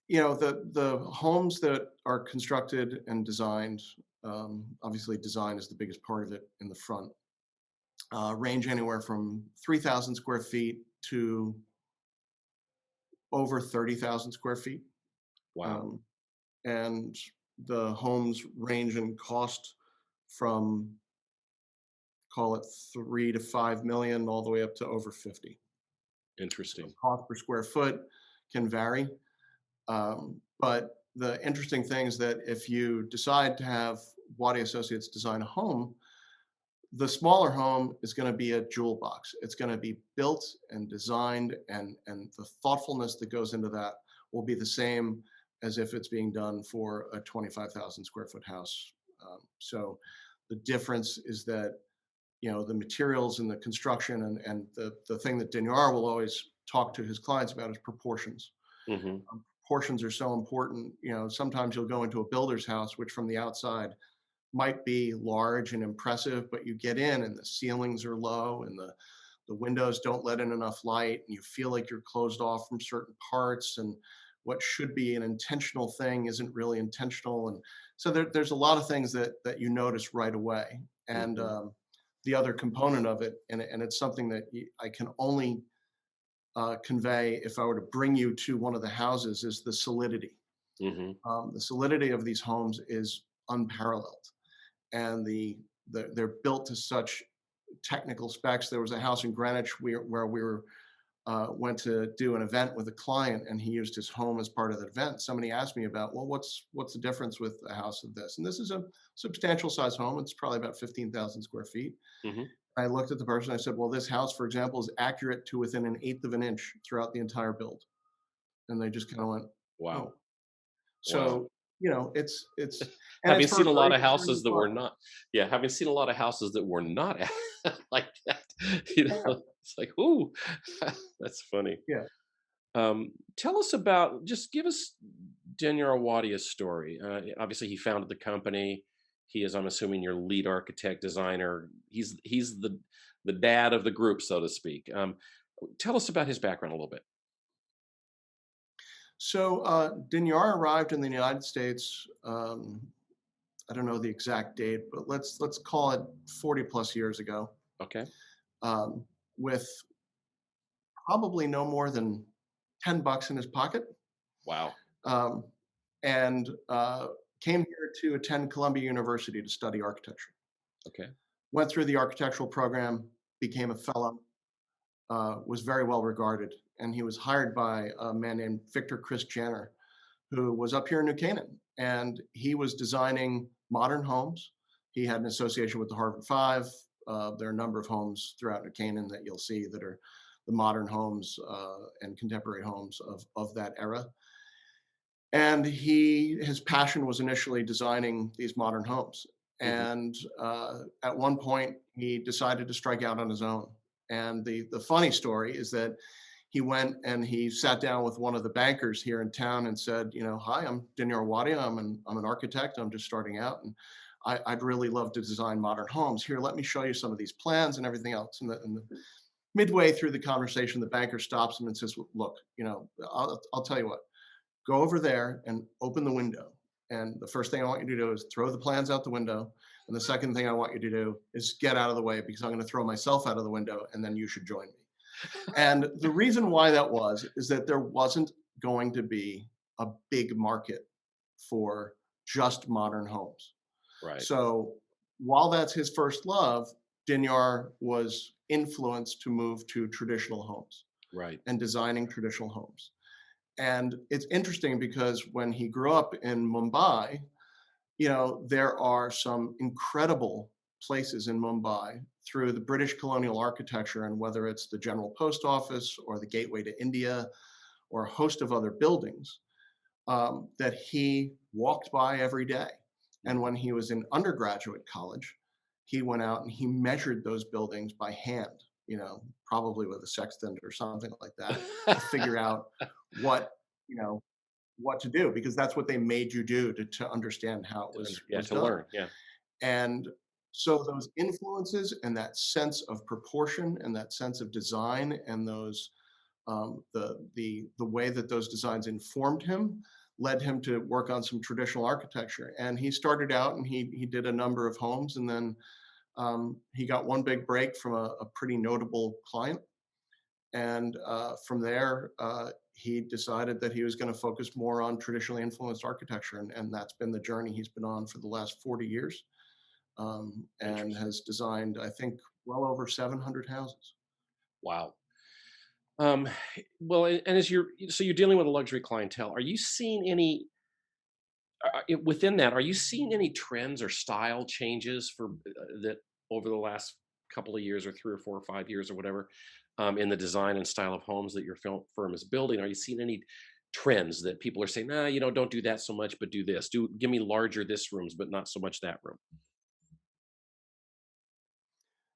the homes that are constructed and designed, obviously design is the biggest part of it in the front, range anywhere from 3,000 square feet to over 30,000 square feet. Wow. Um, and the homes range in cost from, call it 3 to 5 million all the way up to over 50. So Interesting. cost per square foot can vary. But the interesting thing is that if you decide to have Wadia Associates design a home, The smaller home is going to be a jewel box. It's going to be built and designed, and the thoughtfulness that goes into that will be the same as if it's being done for a 25,000 square foot house. So the difference is that, the materials and the construction, and the thing that Dinyar will always talk to his clients about is proportions. Hmm. Proportions are so important. Sometimes you'll go into a builder's house, which from the outside might be large and impressive, but you get in and the ceilings are low, and the windows don't let in enough light, and you feel like you're closed off from certain parts, and what should be an intentional thing isn't really intentional. And so there's a lot of things that you notice right away. And Hmm. the other component of it, and it's something that I can only convey if I were to bring you to one of the houses, is the solidity. Hmm. The solidity of these homes is unparalleled, and they're built to such technical specs. There was a house in Greenwich where we were went to do an event with a client, and he used his home as part of the event. Somebody asked me about, well, what's the difference with a house of this? And this is a substantial size home. It's probably about 15,000 square feet. Hmm. I looked at the person. I said, well, this house, for example, is accurate to within an eighth of an inch throughout the entire build. And they just kind of went, Wow. oh. Wow. So it's and it's Having for a seen a lot very of houses conservative that were buyer. not, yeah, having seen a lot of houses that were not like that, Yeah, it's like, ooh, that's funny. yeah. Tell us about, just give us Daniel Wadia's story. Obviously, he founded the company. He is, I'm assuming, your lead architect designer. He's the dad of the group, so to speak. Tell us about his background a little bit. So Dinyar arrived in the United States. I don't know the exact date, but let's call it 40 plus years ago, Okay. um, with probably no more than $10 in his pocket, Wow. um, and came here to attend Columbia University to study architecture. Okay. Went through the architectural program, became a fellow, was very well regarded, and he was hired by a man named Victor Chris Janner, who was up here in New Canaan, and he was designing modern homes. He had an association with the Harvard Five. There are a number of homes throughout New Canaan that you'll see that are the modern homes and contemporary homes of that era. And his passion was initially designing these modern homes. Hmm. And at one point, he decided to strike out on his own. And the funny story is that he went and he sat down with one of the bankers here in town and said, hi, I'm Dinyar Wadia. I'm an architect. I'm just starting out, and I'd really love to design modern homes. Here, let me show you some of these plans and everything else. And midway through the conversation, the banker stops him and says, look, I'll tell you what, go over there and open the window. And the first thing I want you to do is throw the plans out the window. And the second thing I want you to do is get out of the way, because I'm going to throw myself out of the window, and then you should join me. And the reason why that was is that there wasn't going to be a big market for just modern homes. Right. So while that's his first love, Dinyar was influenced to move to traditional homes Right. and designing traditional homes. And it's interesting because when he grew up in Mumbai, there are some incredible places in Mumbai through the British colonial architecture, and whether it's the General Post Office or the Gateway to India or a host of other buildings that he walked by every day. And Mhm. when he was in undergraduate college, he went out and he measured those buildings by hand, probably with a sextant or something like that, to figure out what, you know, what to do, because that's what they made you do to understand how it Yeah, was to done. learn. Yeah. And so those influences and that sense of proportion and that sense of design, and those the way that those designs informed him, led him to work on some traditional architecture. And he started out and he did a number of homes, and then he got one big break from a pretty notable client. And from there, he decided that he was going to focus more on traditionally influenced architecture, and that's been the journey he's been on for the last 40 years, and Interesting. has designed, I think, well over 700 houses. Wow. Um, well, and as you're dealing with a luxury clientele, are you seeing any within that? Are you seeing any trends or style changes for that over the last couple of years, or 3 or 4 or 5 years or whatever, in the design and style of homes that your firm is building? Are you seeing any trends that people are saying, nah, don't do that so much, but do this. Give me larger this rooms, but not so much that room.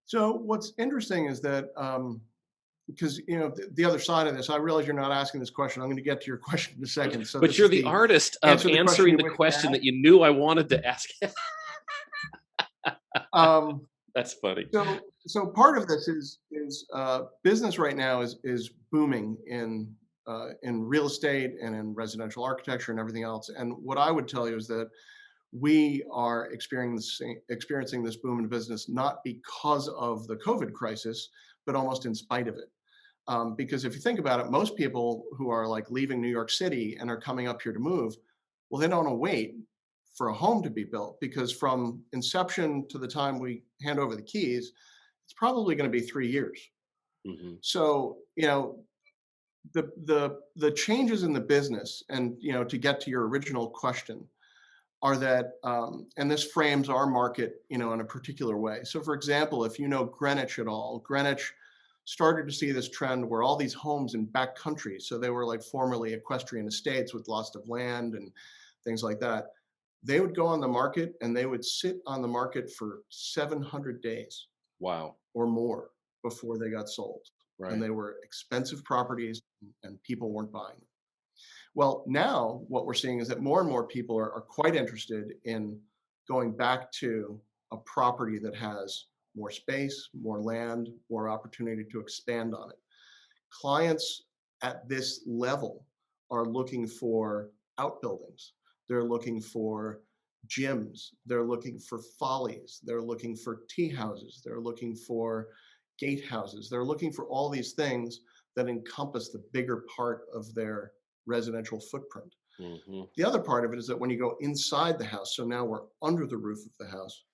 So what's interesting is that because the other side of this, I realize you're not asking this question. I'm going to get to your question in a second. So But this you're is the the artist of answer the question answering you the wish to question ask. that you knew I wanted to ask. Um, That's funny. so part of this is business right now is booming in real estate and in residential architecture and everything else. And what I would tell you is that we are experiencing this boom in business not because of the COVID crisis, but almost in spite of it. Because if you think about it, most people who are like leaving New York City and are coming up here to move, well, they don't want to wait for a home to be built, because from inception to the time we hand over the keys, it's probably going to be 3 years. Hmm. So, the changes in the business, and to get to your original question, are that, and this frames our market, in a particular way. So, for example, if you know Greenwich at all, Greenwich started to see this trend where all these homes in back country, so they were like formerly equestrian estates with lots of land and things like that, they would go on the market and they would sit on the market for 700 days Wow. or more before they got sold. And Right. they were expensive properties and people weren't buying them. Well, now what we're seeing is that more and more people are quite interested in going back to a property that has more space, more land, more opportunity to expand on it. Clients at this level are looking for outbuildings. They're looking for gyms. They're looking for follies. They're looking for tea houses. They're looking for gatehouses. They're looking for all these things that encompass the bigger part of their residential footprint. Hmm. The other part of it is that when you go inside the house, so now we're under the roof of the house,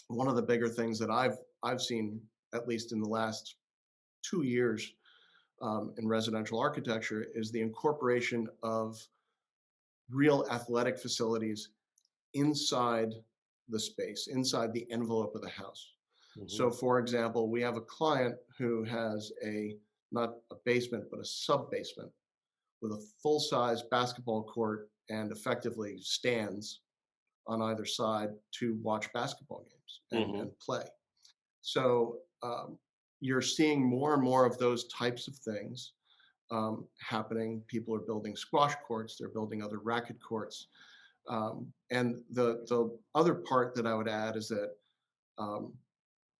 one of the bigger things that I've seen, at least in the last 2 years, in residential architecture, is the incorporation of real athletic facilities inside the space, inside the envelope of the house. Hmm. So, for example, we have a client who has not a basement, but a sub basement with a full size basketball court and effectively stands on either side to watch basketball games Hmm. and play. So, you're seeing more and more of those types of things happening. People are building squash courts, they're building other racket courts. And the other part that I would add is that, um,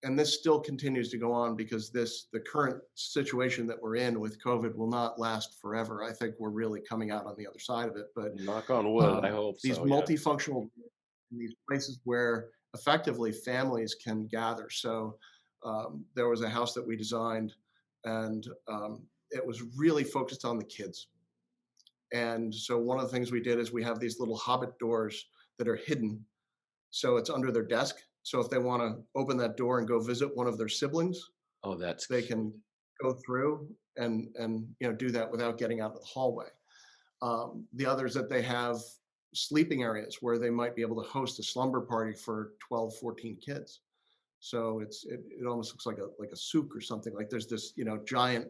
and this still continues to go on because the current situation that we're in with COVID will not last forever. I think we're really coming out on the other side of it. But Knock on wood. I hope these so. Yeah. multifunctional, these places where effectively families can gather. So there was a house that we designed, and it was really focused on the kids. And so one of the things we did is we have these little hobbit doors that are hidden. So it's under their desk. So if they want to open that door and go visit one of their siblings, Oh, that's they cute. can go through and do that without getting out of the hallway. The others that they have sleeping areas where they might be able to host a slumber party for 12, 14 kids. So it almost looks like a souk or something. Like there's this giant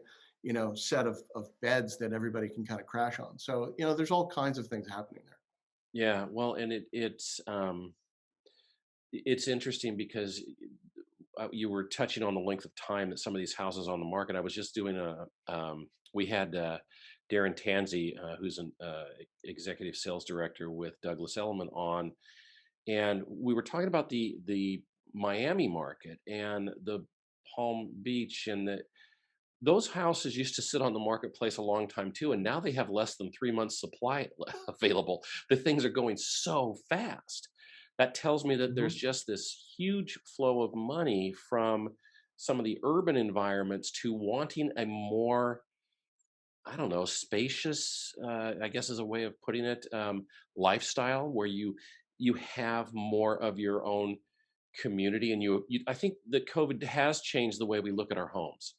set of beds that everybody can kind of crash on. So there's all kinds of things happening there. Yeah. Well, and it's interesting because you were touching on the length of time that some of these houses on the market. I was just doing we had Darren Tanzi, who's an executive sales director with Douglas Elliman on, and we were talking about the Miami market and the Palm Beach, and those houses used to sit on the marketplace a long time too, and now they have less than 3 months supply available. The things are going so fast. That tells me that there's Hmm. just this huge flow of money from some of the urban environments to wanting a more, I don't know, spacious, I guess is a way of putting it, lifestyle where you have more of your own community, and I think that COVID has changed the way we look at our homes,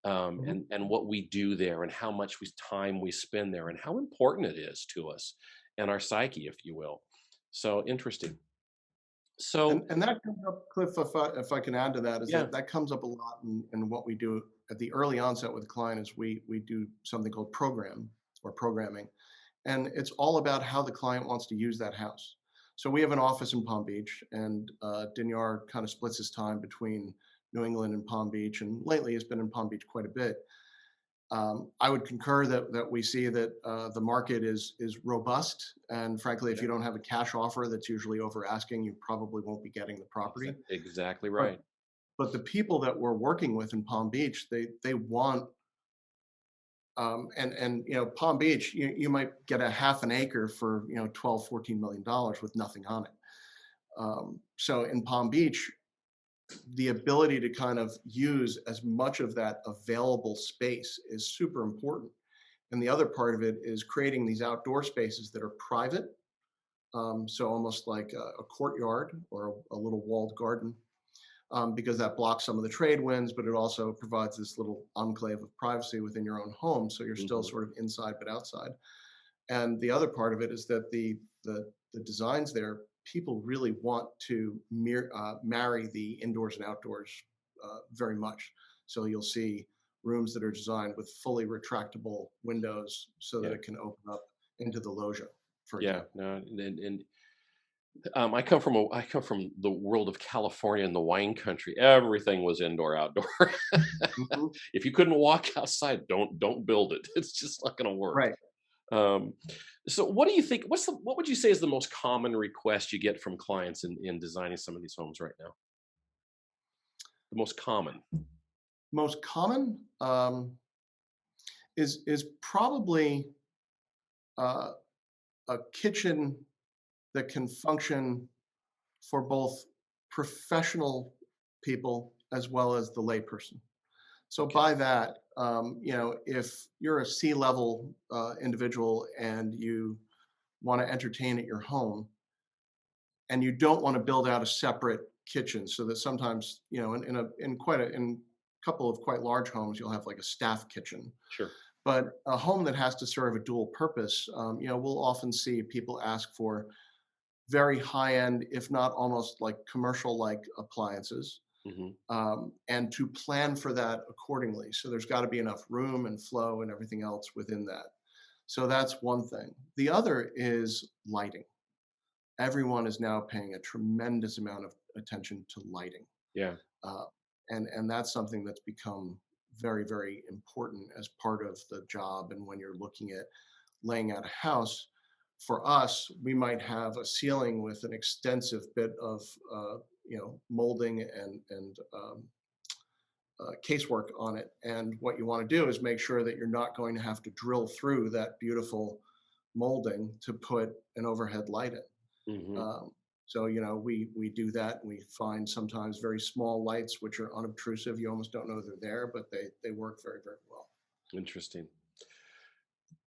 Hmm. and what we do there, and how much time we spend there, and how important it is to us and our psyche, if you will. So interesting. So, And that comes up, Cliff, if I can add to that, is yeah, that that comes up a lot in what we do at the early onset with the client is we do something called programming. And it's all about how the client wants to use that house. So we have an office in Palm Beach, and Dinyar kind of splits his time between New England and Palm Beach, and lately has been in Palm Beach quite a bit. I would concur that we see that the market is robust, and frankly, if yeah, you don't have a cash offer that's usually over asking, you probably won't be getting the property. exactly But right. but the people that we're working with in Palm Beach, they want and Palm Beach, you might get a half an acre for 12-14 million dollars with nothing on it. So in Palm Beach, the ability to kind of use as much of that available space is super important. And the other part of it is creating these outdoor spaces that are private. So almost like a courtyard or a little walled garden, because that blocks some of the trade winds, but it also provides this little enclave of privacy within your own home. So you're still Hmm. sort of inside but outside. And the other part of it is that the designs there, people really want to marry the indoors and outdoors very much. So you'll see rooms that are designed with fully retractable windows so that Yeah, it can open up into the loggia, for yeah. example. No, and I come from the world of California and the wine country. Everything was indoor, outdoor. Mhm. If you couldn't walk outside, don't build it. It's just not going to work. Right. Um, so, what do you think? What would you say is the most common request you get from clients in designing some of these homes right now? The most common. Most common is probably uh, a kitchen that can function for both professional people as well as the layperson. So Okay. by that, if you're a C-level individual and you want to entertain at your home, and you don't want to build out a separate kitchen, so that sometimes, in a couple of quite large homes, you'll have like a staff kitchen. Sure. But a home that has to serve a dual purpose, we'll often see people ask for very high end, if not almost like commercial like appliances, Hmm. and to plan for that accordingly. So there's got to be enough room and flow and everything else within that. So that's one thing. The other is lighting. Everyone is now paying a tremendous amount of attention to lighting. Yeah. Uh, and that's something that's become very, very important as part of the job. And when you're looking at laying out a house, for us, we might have a ceiling with an extensive bit of molding and casework on it. And what you want to do is make sure that you're not going to have to drill through that beautiful molding to put an overhead light in. Hmm. So we do that, and we find sometimes very small lights which are unobtrusive. You almost don't know they're there, but they work very, very well. Interesting.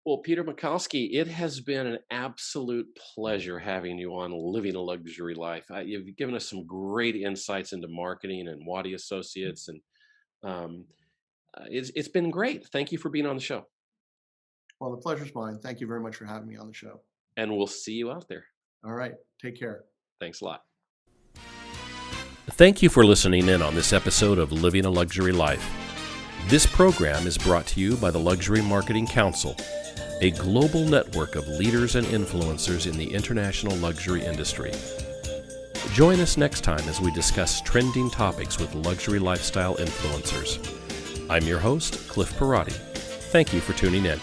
Well, Peter Michalsky, it has been an absolute pleasure having you on Living a Luxury Life. You've given us some great insights into marketing and Wadia Associates, and um, it's been great. Thank you for being on the show, Well, the pleasure's mine. Thank you very much for having me on the show. and we'll see you out there. All right, take care. Thanks a lot. Thank you for listening in on this episode of Living a Luxury Life. This program is brought to you by the Luxury Marketing Council, a global network of leaders and influencers in the international luxury industry. Join us next time as we discuss trending topics with luxury lifestyle influencers. I'm your host, Cliff Perotti. Thank you for tuning in.